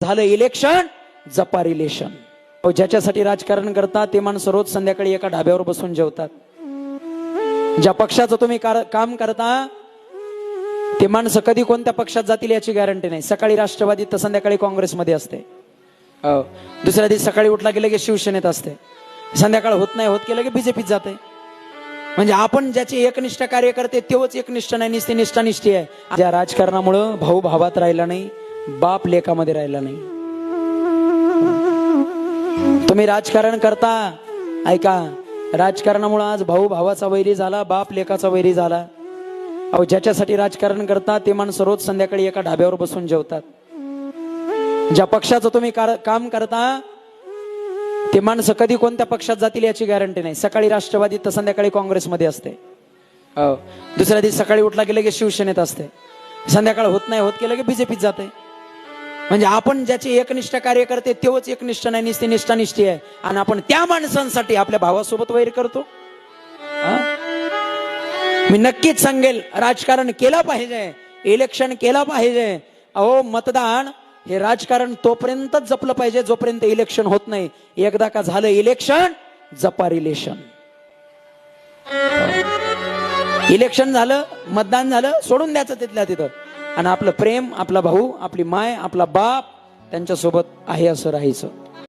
झालं इलेक्शन जपा रिलेशन. ज्याच्यासाठी राजकारण करता ते माणसं रोज संध्याकाळी एका ढाब्यावर बसून जेवतात. ज्या पक्षाचं तुम्ही काम करता ते माणसं कधी कोणत्या पक्षात जातील याची गॅरंटी नाही. सकाळी राष्ट्रवादी तर संध्याकाळी काँग्रेसमध्ये असते. दुसऱ्या दिवशी सकाळी उठला गेलं की शिवसेनेत असते. संध्याकाळ होत नाही होत गेलं की बीजेपीत जाते. म्हणजे आपण ज्याचे एकनिष्ठ कार्य करते तेवढंच एकनिष्ठ नाही, निष्ठी निष्ठानिष्ठी आहे. ज्या राजकारणामुळं भाऊ भावात राहिला नाही, बाप लेकामध्ये राहिला नाही. तुम्ही राजकारण करता, ऐका, राजकारणामुळे आज भाऊ भावाचा वैरी झाला, बाप लेकाचा वैरी झाला. अहो ज्याच्यासाठी राजकारण करता ते माणसं रोज संध्याकाळी एका ढाब्यावर बसून जेवतात. ज्या पक्षाचं तुम्ही काम करता ते माणसं कधी कोणत्या पक्षात जातील याची गॅरंटी नाही. सकाळी राष्ट्रवादी तर संध्याकाळी काँग्रेसमध्ये असते. दुसऱ्या दिवशी सकाळी उठला गेलं की शिवसेनेत असते. संध्याकाळ होत नाही होत गेलं की बीजेपीत जाते. म्हणजे आपण ज्याचे एकनिष्ठ कार्य करते तेवढंच एकनिष्ठ नाही, निष्ठी निष्ठानिष्ठी आहे. आणि आपण त्या माणसांसाठी आपल्या भावासोबत वैर करतो. मी नक्कीच सांगेल, राजकारण केलं पाहिजे, इलेक्शन केलं पाहिजे. अहो मतदान हे राजकारण तोपर्यंतच जपलं पाहिजे जोपर्यंत इलेक्शन होत नाही. एकदा का झालं इलेक्शन जपा रिलेशन. इलेक्शन झालं, मतदान झालं, सोडून द्यायचं तिथल्या तिथं आणि आपलं प्रेम, आपला भाऊ, आपली माय, आपला बाप त्यांच्यासोबत आहे असं राहायचं.